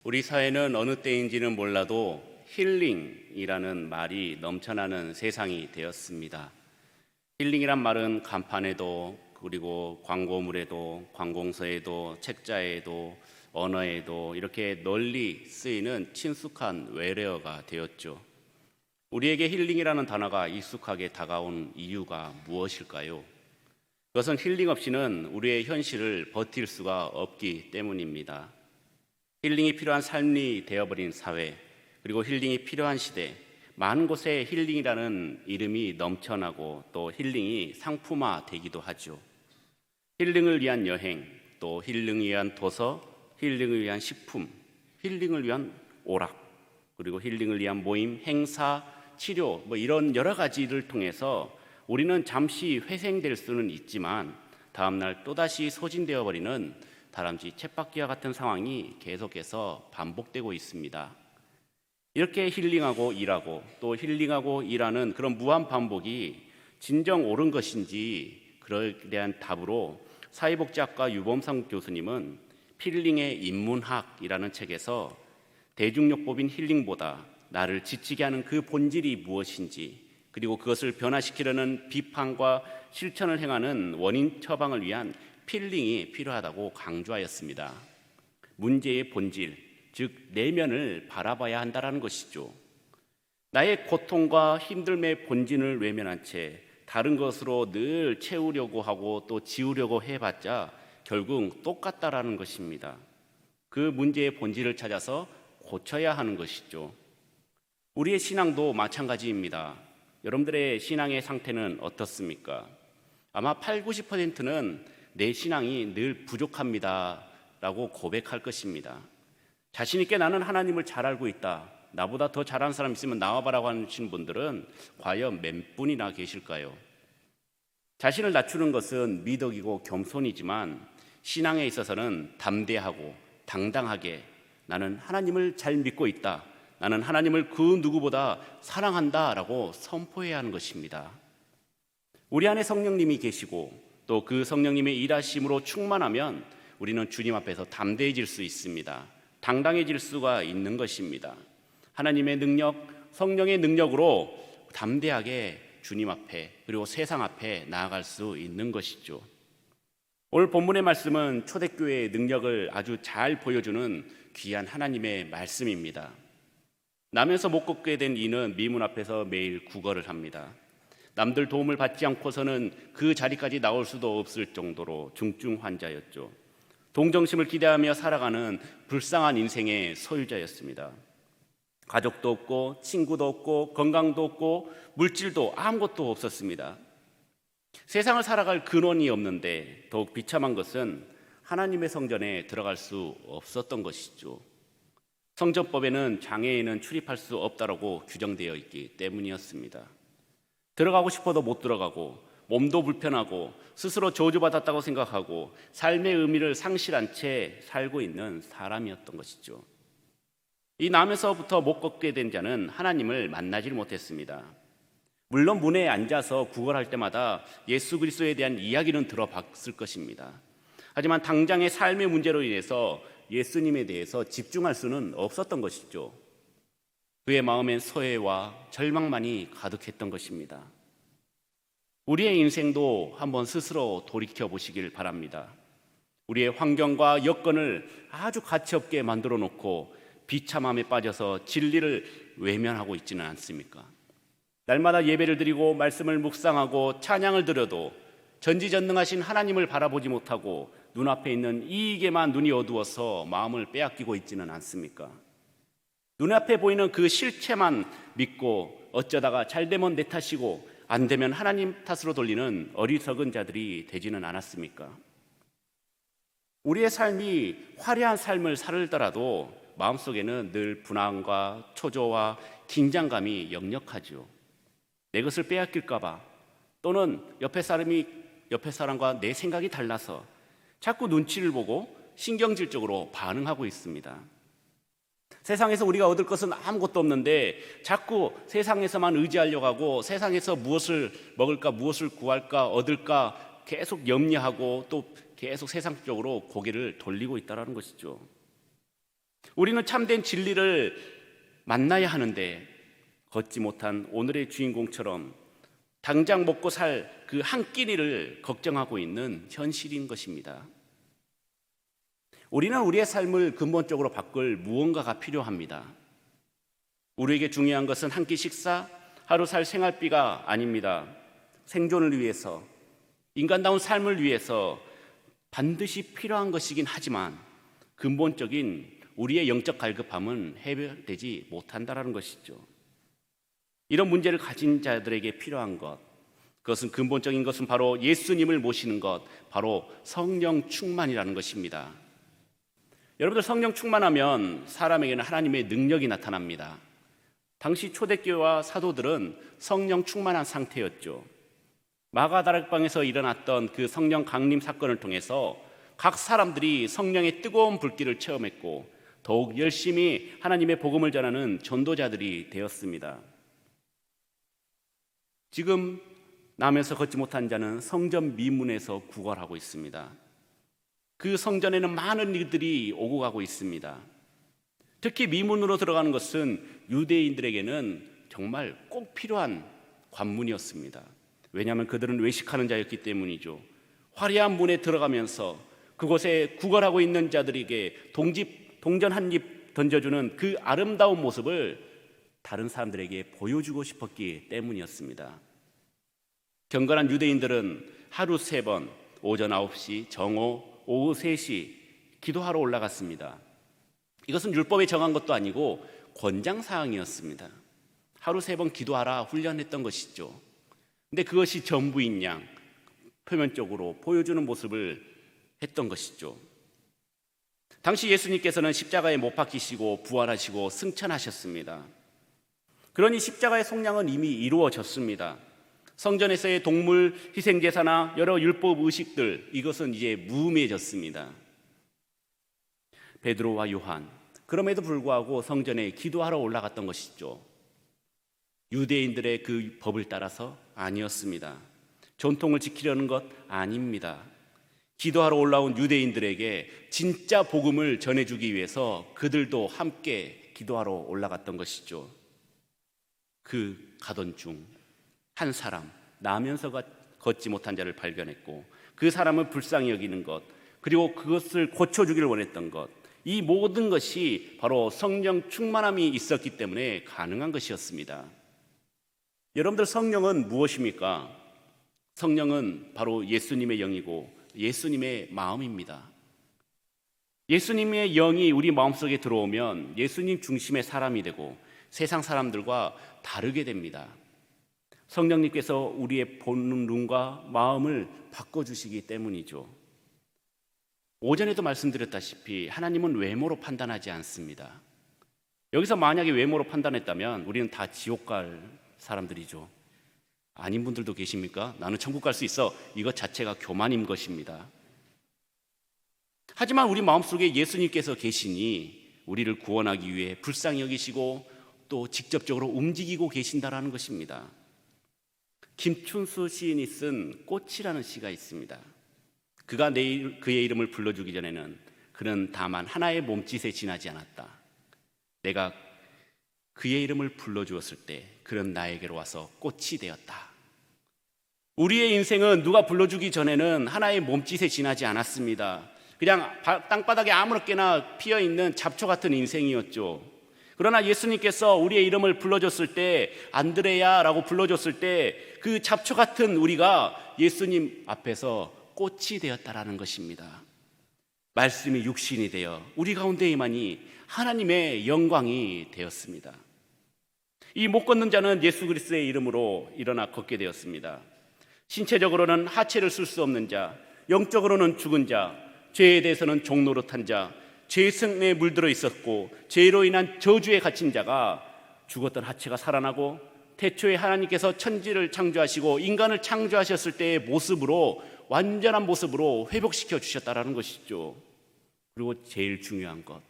우리 사회는 어느 때인지는 몰라도 힐링이라는 말이 넘쳐나는 세상이 되었습니다. 힐링이란 말은 간판에도 그리고 광고물에도 관공서에도 책자에도 언어에도 이렇게 널리 쓰이는 친숙한 외래어가 되었죠. 우리에게 힐링이라는 단어가 익숙하게 다가온 이유가 무엇일까요? 그것은 힐링 없이는 우리의 현실을 버틸 수가 없기 때문입니다. 힐링이 필요한 삶이 되어버린 사회, 그리고 힐링이 필요한 시대, 많은 곳에 힐링이라는 이름이 넘쳐나고 또 힐링이 상품화되기도 하죠. 힐링을 위한 여행, 또 힐링을 위한 도서, 힐링을 위한 식품, 힐링을 위한 오락, 그리고 힐링을 위한 모임, 행사, 치료, 이런 여러 가지를 통해서 우리는 잠시 회생될 수는 있지만 다음날 또다시 소진되어 버리는 다람쥐 쳇바퀴와 같은 상황이 계속해서 반복되고 있습니다. 이렇게 힐링하고 일하고 또 힐링하고 일하는 그런 무한 반복이 진정 옳은 것인지, 그에 대한 답으로 사회복지학과 유범상 교수님은 필링의 인문학이라는 책에서 대중요법인 힐링보다 나를 지치게 하는 그 본질이 무엇인지, 그리고 그것을 변화시키려는 비판과 실천을 행하는 원인 처방을 위한 필링이 필요하다고 강조하였습니다. 문제의 본질, 즉 내면을 바라봐야 한다는 것이죠. 나의 고통과 힘듦의 본질을 외면한 채 다른 것으로 늘 채우려고 하고 또 지우려고 해봤자 결국 똑같다라는 것입니다. 그 문제의 본질을 찾아서 고쳐야 하는 것이죠. 우리의 신앙도 마찬가지입니다. 여러분들의 신앙의 상태는 어떻습니까? 아마 8, 90%는 내 신앙이 늘 부족합니다 라고 고백할 것입니다. 자신 있게 나는 하나님을 잘 알고 있다, 나보다 더 잘하는 사람 있으면 나와봐라고 하시는 분들은 과연 몇 분이나 계실까요? 자신을 낮추는 것은 미덕이고 겸손이지만 신앙에 있어서는 담대하고 당당하게 나는 하나님을 잘 믿고 있다, 나는 하나님을 그 누구보다 사랑한다 라고 선포해야 하는 것입니다. 우리 안에 성령님이 계시고 또 그 성령님의 일하심으로 충만하면 우리는 주님 앞에서 담대해질 수 있습니다. 당당해질 수가 있는 것입니다. 하나님의 능력, 성령의 능력으로 담대하게 주님 앞에 그리고 세상 앞에 나아갈 수 있는 것이죠. 오늘 본문의 말씀은 초대교회의 능력을 아주 잘 보여주는 귀한 하나님의 말씀입니다. 나면서 못 걷게 된 이는 미문 앞에서 매일 구걸을 합니다. 남들 도움을 받지 않고서는 그 자리까지 나올 수도 없을 정도로 중증 환자였죠. 동정심을 기대하며 살아가는 불쌍한 인생의 소유자였습니다. 가족도 없고 친구도 없고 건강도 없고 물질도 아무것도 없었습니다. 세상을 살아갈 근원이 없는데 더욱 비참한 것은 하나님의 성전에 들어갈 수 없었던 것이죠. 성전법에는 장애인은 출입할 수 없다고 규정되어 있기 때문이었습니다. 들어가고 싶어도 못 들어가고 몸도 불편하고 스스로 저주받았다고 생각하고 삶의 의미를 상실한 채 살고 있는 사람이었던 것이죠. 이 남에서부터 못 걷게 된 자는 하나님을 만나질 못했습니다. 물론 문에 앉아서 구걸할 때마다 예수 그리스도에 대한 이야기는 들어봤을 것입니다. 하지만 당장의 삶의 문제로 인해서 예수님에 대해서 집중할 수는 없었던 것이죠. 그의 마음엔 소외와 절망만이 가득했던 것입니다. 우리의 인생도 한번 스스로 돌이켜 보시길 바랍니다. 우리의 환경과 여건을 아주 가치없게 만들어 놓고 비참함에 빠져서 진리를 외면하고 있지는 않습니까? 날마다 예배를 드리고 말씀을 묵상하고 찬양을 드려도 전지전능하신 하나님을 바라보지 못하고 눈앞에 있는 이익에만 눈이 어두워서 마음을 빼앗기고 있지는 않습니까? 눈앞에 보이는 그 실체만 믿고 어쩌다가 잘되면 내 탓이고 안 되면 하나님 탓으로 돌리는 어리석은 자들이 되지는 않았습니까? 우리의 삶이 화려한 삶을 살더라도 마음속에는 늘 불안과 초조와 긴장감이 역력하죠. 내 것을 빼앗길까 봐, 또는 옆에 사람과 내 생각이 달라서 자꾸 눈치를 보고 신경질적으로 반응하고 있습니다. 세상에서 우리가 얻을 것은 아무것도 없는데 자꾸 세상에서만 의지하려고 하고 세상에서 무엇을 먹을까, 무엇을 구할까, 얻을까 계속 염려하고 또 계속 세상적으로 고개를 돌리고 있다는 것이죠. 우리는 참된 진리를 만나야 하는데 걷지 못한 오늘의 주인공처럼 당장 먹고 살 그 한 끼니를 걱정하고 있는 현실인 것입니다. 우리는 우리의 삶을 근본적으로 바꿀 무언가가 필요합니다. 우리에게 중요한 것은 한 끼 식사, 하루 살 생활비가 아닙니다. 생존을 위해서, 인간다운 삶을 위해서 반드시 필요한 것이긴 하지만 근본적인 우리의 영적 갈급함은 해결되지 못한다는 것이죠. 이런 문제를 가진 자들에게 필요한 것, 그것은 근본적인 것은 바로 예수님을 모시는 것, 바로 성령 충만이라는 것입니다. 여러분들, 성령 충만하면 사람에게는 하나님의 능력이 나타납니다. 당시 초대교회와 사도들은 성령 충만한 상태였죠. 마가다락방에서 일어났던 그 성령 강림 사건을 통해서 각 사람들이 성령의 뜨거운 불길을 체험했고 더욱 열심히 하나님의 복음을 전하는 전도자들이 되었습니다. 지금 남에서 걷지 못한 자는 성전 미문에서 구걸하고 있습니다. 그 성전에는 많은 이들이 오고 가고 있습니다. 특히 미문으로 들어가는 것은 유대인들에게는 정말 꼭 필요한 관문이었습니다. 왜냐하면 그들은 외식하는 자였기 때문이죠. 화려한 문에 들어가면서 그곳에 구걸하고 있는 자들에게 동전 한 입 던져주는 그 아름다운 모습을 다른 사람들에게 보여주고 싶었기 때문이었습니다. 경건한 유대인들은 하루 3번, 오전 9시, 정오, 오후 3시 기도하러 올라갔습니다. 이것은 율법에 정한 것도 아니고 권장사항이었습니다. 하루 3번 기도하라 훈련했던 것이죠. 근데 그것이 전부인 양 표면적으로 보여주는 모습을 했던 것이죠. 당시 예수님께서는 십자가에 못 박히시고 부활하시고 승천하셨습니다. 그러니 십자가의 속량은 이미 이루어졌습니다. 성전에서의 동물 희생제사나 여러 율법 의식들, 이것은 이제 무의미해졌습니다. 베드로와 요한, 그럼에도 불구하고 성전에 기도하러 올라갔던 것이죠. 유대인들의 그 법을 따라서 아니었습니다. 전통을 지키려는 것 아닙니다. 기도하러 올라온 유대인들에게 진짜 복음을 전해주기 위해서 그들도 함께 기도하러 올라갔던 것이죠. 그 가던 중 한 사람, 나면서 걷지 못한 자를 발견했고 그 사람을 불쌍히 여기는 것, 그리고 그것을 고쳐주기를 원했던 것, 이 모든 것이 바로 성령 충만함이 있었기 때문에 가능한 것이었습니다. 여러분들, 성령은 무엇입니까? 성령은 바로 예수님의 영이고 예수님의 마음입니다. 예수님의 영이 우리 마음속에 들어오면 예수님 중심의 사람이 되고 세상 사람들과 다르게 됩니다. 성령님께서 우리의 보는 눈과 마음을 바꿔주시기 때문이죠. 오전에도 말씀드렸다시피 하나님은 외모로 판단하지 않습니다. 여기서 만약에 외모로 판단했다면 우리는 다 지옥 갈 사람들이죠. 아닌 분들도 계십니까? 나는 천국 갈 수 있어. 이것 자체가 교만인 것입니다. 하지만 우리 마음속에 예수님께서 계시니 우리를 구원하기 위해 불쌍히 여기시고 또 직접적으로 움직이고 계신다라는 것입니다. 김춘수 시인이 쓴 꽃이라는 시가 있습니다. 그가 그의 이름을 불러주기 전에는 그는 다만 하나의 몸짓에 지나지 않았다. 내가 그의 이름을 불러주었을 때 그는 나에게로 와서 꽃이 되었다. 우리의 인생은 누가 불러주기 전에는 하나의 몸짓에 지나지 않았습니다. 그냥 땅바닥에 아무렇게나 피어있는 잡초 같은 인생이었죠. 그러나 예수님께서 우리의 이름을 불러줬을 때, 안드레야라고 불러줬을 때 그 잡초 같은 우리가 예수님 앞에서 꽃이 되었다라는 것입니다. 말씀이 육신이 되어 우리 가운데 임하니 하나님의 영광이 되었습니다. 이 못 걷는 자는 예수 그리스도의 이름으로 일어나 걷게 되었습니다. 신체적으로는 하체를 쓸 수 없는 자, 영적으로는 죽은 자, 죄에 대해서는 종노릇한 자, 죄의 승에 물들어 있었고 죄로 인한 저주에 갇힌 자가 죽었던 하체가 살아나고 태초에 하나님께서 천지를 창조하시고 인간을 창조하셨을 때의 모습으로, 완전한 모습으로 회복시켜 주셨다라는 것이죠. 그리고 제일 중요한 것,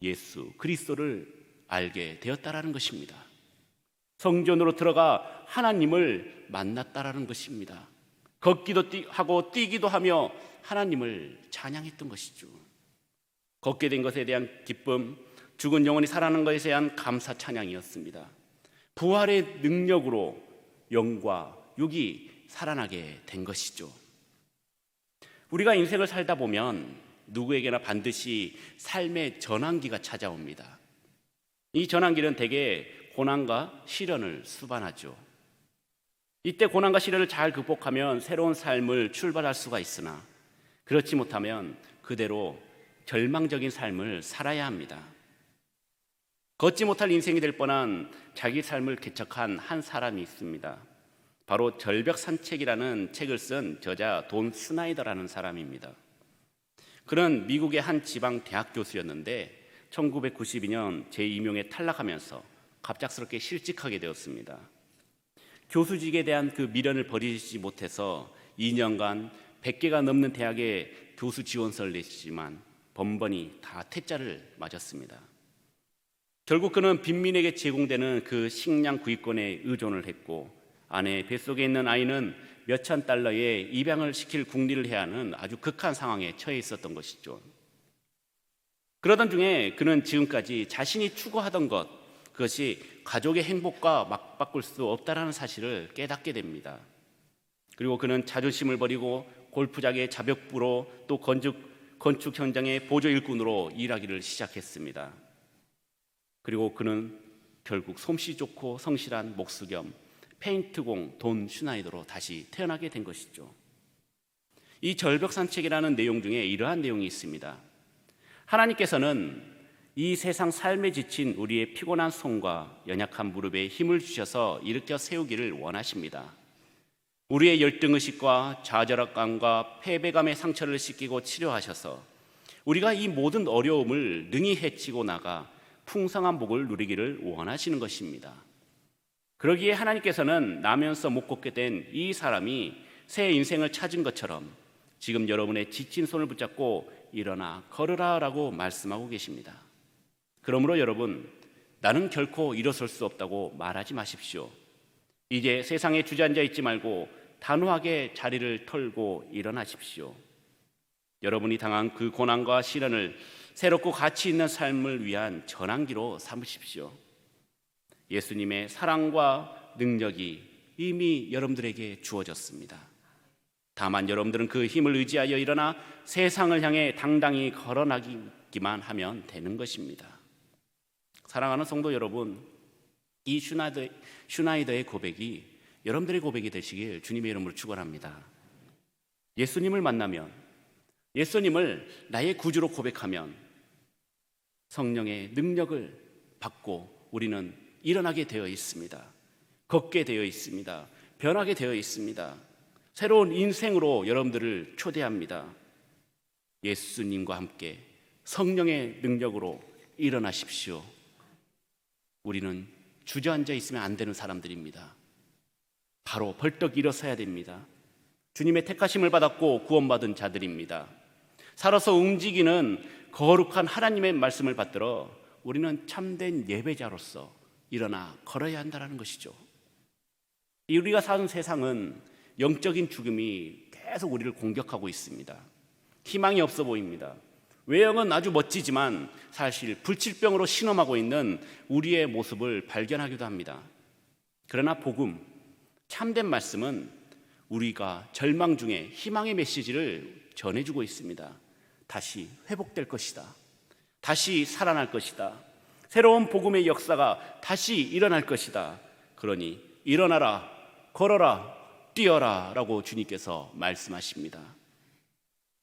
예수 그리스도를 알게 되었다라는 것입니다. 성전으로 들어가 하나님을 만났다라는 것입니다. 걷기도 하고 뛰기도 하며 하나님을 찬양했던 것이죠. 걷게 된 것에 대한 기쁨, 죽은 영혼이 살아나는 것에 대한 감사 찬양이었습니다. 부활의 능력으로 영과 육이 살아나게 된 것이죠. 우리가 인생을 살다 보면 누구에게나 반드시 삶의 전환기가 찾아옵니다. 이 전환기는 대개 고난과 시련을 수반하죠. 이때 고난과 시련을 잘 극복하면 새로운 삶을 출발할 수가 있으나 그렇지 못하면 그대로 절망적인 삶을 살아야 합니다. 걷지 못할 인생이 될 뻔한 자기 삶을 개척한 한 사람이 있습니다. 바로 절벽산책이라는 책을 쓴 저자 돈 스나이더라는 사람입니다. 그는 미국의 한 지방 대학 교수였는데 1992년 제2명에 탈락하면서 갑작스럽게 실직하게 되었습니다. 교수직에 대한 그 미련을 버리지 못해서 2년간 100개가 넘는 대학에 교수 지원서를 냈지만 번번이 다 퇴짜를 맞았습니다. 결국 그는 빈민에게 제공되는 그 식량 구입권에 의존을 했고 아내 뱃속에 있는 아이는 몇천 달러에 입양을 시킬 궁리를 해야 하는 아주 극한 상황에 처해 있었던 것이죠. 그러던 중에 그는 지금까지 자신이 추구하던 것, 그것이 가족의 행복과 맞바꿀 수 없다는 사실을 깨닫게 됩니다. 그리고 그는 자존심을 버리고 골프장의 자벽부로 또 건축 현장의 보조 일꾼으로 일하기를 시작했습니다. 그리고 그는 결국 솜씨 좋고 성실한 목수 겸 페인트공 돈 슈나이더로 다시 태어나게 된 것이죠. 이 절벽산책이라는 내용 중에 이러한 내용이 있습니다. 하나님께서는 이 세상 삶에 지친 우리의 피곤한 손과 연약한 무릎에 힘을 주셔서 일으켜 세우기를 원하십니다. 우리의 열등의식과 좌절감과 패배감의 상처를 씻기고 치료하셔서 우리가 이 모든 어려움을 능히 헤치고 나가 풍성한 복을 누리기를 원하시는 것입니다. 그러기에 하나님께서는 나면서 못 걷게 된 이 사람이 새 인생을 찾은 것처럼 지금 여러분의 지친 손을 붙잡고 일어나 걸으라 라고 말씀하고 계십니다. 그러므로 여러분, 나는 결코 일어설 수 없다고 말하지 마십시오. 이제 세상에 주저앉아 있지 말고 단호하게 자리를 털고 일어나십시오. 여러분이 당한 그 고난과 시련을 새롭고 가치 있는 삶을 위한 전환기로 삼으십시오. 예수님의 사랑과 능력이 이미 여러분들에게 주어졌습니다. 다만 여러분들은 그 힘을 의지하여 일어나 세상을 향해 당당히 걸어나기만 하면 되는 것입니다. 사랑하는 성도 여러분, 이 슈나이더의 고백이 여러분들의 고백이 되시길 주님의 이름으로 축원합니다. 예수님을 만나면, 예수님을 나의 구주로 고백하면 성령의 능력을 받고 우리는 일어나게 되어 있습니다. 걷게 되어 있습니다. 변하게 되어 있습니다. 새로운 인생으로 여러분들을 초대합니다. 예수님과 함께 성령의 능력으로 일어나십시오. 우리는 주저앉아 있으면 안 되는 사람들입니다. 바로 벌떡 일어서야 됩니다. 주님의 택하심을 받았고 구원받은 자들입니다. 살아서 움직이는 거룩한 하나님의 말씀을 받들어 우리는 참된 예배자로서 일어나 걸어야 한다는 것이죠. 우리가 사는 세상은 영적인 죽음이 계속 우리를 공격하고 있습니다. 희망이 없어 보입니다. 외형은 아주 멋지지만 사실 불치병으로 신음하고 있는 우리의 모습을 발견하기도 합니다. 그러나 복음, 참된 말씀은 우리가 절망 중에 희망의 메시지를 전해주고 있습니다. 다시 회복될 것이다. 다시 살아날 것이다. 새로운 복음의 역사가 다시 일어날 것이다. 그러니 일어나라, 걸어라, 뛰어라 라고 주님께서 말씀하십니다.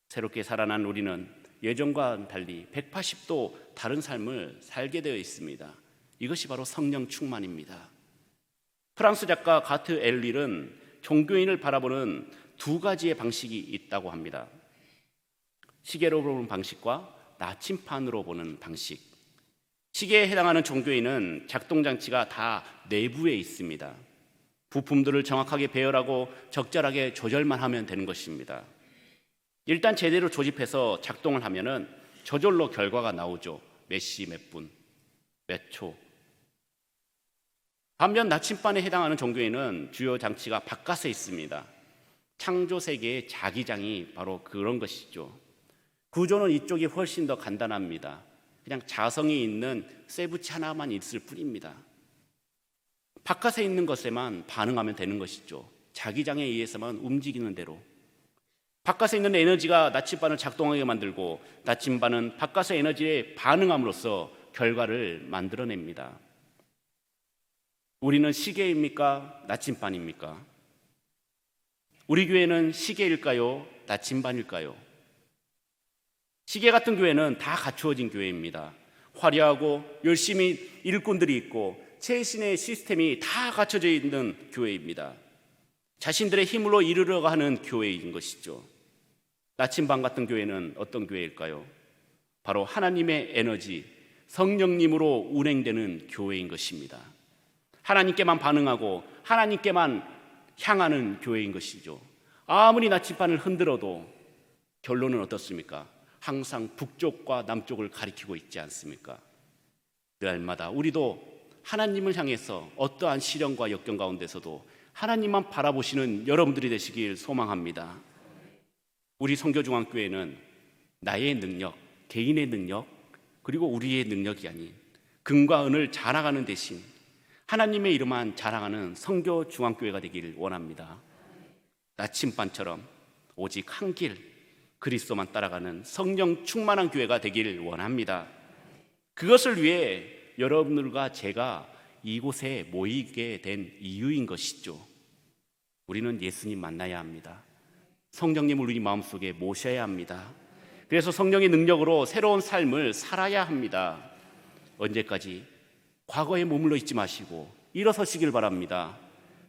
새롭게 살아난 우리는 예전과 달리 180도 다른 삶을 살게 되어 있습니다. 이것이 바로 성령 충만입니다. 프랑스 작가 가트 엘릴은 종교인을 바라보는 두 가지의 방식이 있다고 합니다. 시계로 보는 방식과 나침판으로 보는 방식. 시계에 해당하는 종교인은 작동장치가 다 내부에 있습니다. 부품들을 정확하게 배열하고 적절하게 조절만 하면 되는 것입니다. 일단 제대로 조집해서 작동을 하면은 저절로 결과가 나오죠. 몇 시 몇 분, 몇 초. 반면 나침반에 해당하는 종교에는 주요 장치가 바깥에 있습니다. 창조 세계의 자기장이 바로 그런 것이죠. 구조는 이쪽이 훨씬 더 간단합니다. 그냥 자성이 있는 쇠붙이 하나만 있을 뿐입니다. 바깥에 있는 것에만 반응하면 되는 것이죠. 자기장에 의해서만 움직이는 대로. 바깥에 있는 에너지가 나침반을 작동하게 만들고 나침반은 바깥의 에너지에 반응함으로써 결과를 만들어냅니다. 우리는 시계입니까? 나침반입니까? 우리 교회는 시계일까요? 나침반일까요? 시계 같은 교회는 다 갖추어진 교회입니다. 화려하고 열심히 일꾼들이 있고 최신의 시스템이 다 갖춰져 있는 교회입니다. 자신들의 힘으로 이루려고 하는 교회인 것이죠. 나침반 같은 교회는 어떤 교회일까요? 바로 하나님의 에너지, 성령님으로 운행되는 교회인 것입니다. 하나님께만 반응하고 하나님께만 향하는 교회인 것이죠. 아무리 나침반을 흔들어도 결론은 어떻습니까? 항상 북쪽과 남쪽을 가리키고 있지 않습니까? 날마다 우리도 하나님을 향해서 어떠한 시련과 역경 가운데서도 하나님만 바라보시는 여러분들이 되시길 소망합니다. 우리 성교중앙교회는 나의 능력, 개인의 능력, 그리고 우리의 능력이 아닌 금과 은을 자랑하는 대신 하나님의 이름만 자랑하는 성교중앙교회가 되길 원합니다. 나침반처럼 오직 한 길, 그리스도만 따라가는 성령 충만한 교회가 되길 원합니다. 그것을 위해 여러분들과 제가 이곳에 모이게 된 이유인 것이죠. 우리는 예수님 만나야 합니다. 성령님을 우리 마음속에 모셔야 합니다. 그래서 성령의 능력으로 새로운 삶을 살아야 합니다. 언제까지? 과거에 머물러 있지 마시고 일어서시길 바랍니다.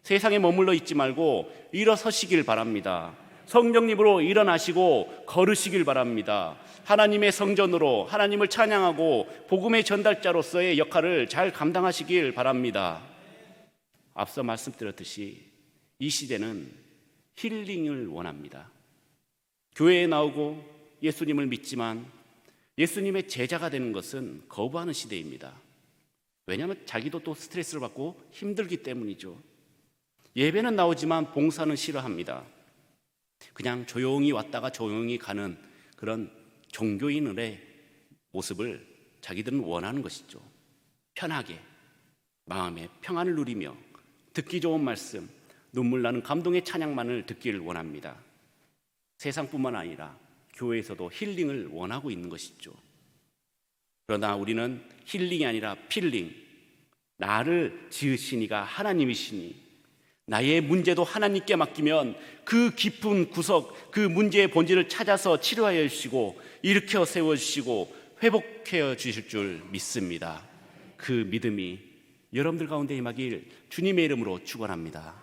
세상에 머물러 있지 말고 일어서시길 바랍니다. 성령님으로 일어나시고 걸으시길 바랍니다. 하나님의 성전으로 하나님을 찬양하고 복음의 전달자로서의 역할을 잘 감당하시길 바랍니다. 앞서 말씀드렸듯이 이 시대는 힐링을 원합니다. 교회에 나오고 예수님을 믿지만 예수님의 제자가 되는 것은 거부하는 시대입니다. 왜냐하면 자기도 또 스트레스를 받고 힘들기 때문이죠. 예배는 나오지만 봉사는 싫어합니다. 그냥 조용히 왔다가 조용히 가는 그런 종교인의 모습을 자기들은 원하는 것이죠. 편하게 마음에 평안을 누리며 듣기 좋은 말씀, 눈물 나는 감동의 찬양만을 듣기를 원합니다. 세상뿐만 아니라 교회에서도 힐링을 원하고 있는 것이죠. 그러나 우리는 힐링이 아니라 필링, 나를 지으신 이가 하나님이시니 나의 문제도 하나님께 맡기면 그 깊은 구석, 그 문제의 본질을 찾아서 치료하여 주시고 일으켜 세워주시고 회복해 주실 줄 믿습니다. 그 믿음이 여러분들 가운데 임하길 주님의 이름으로 축원합니다.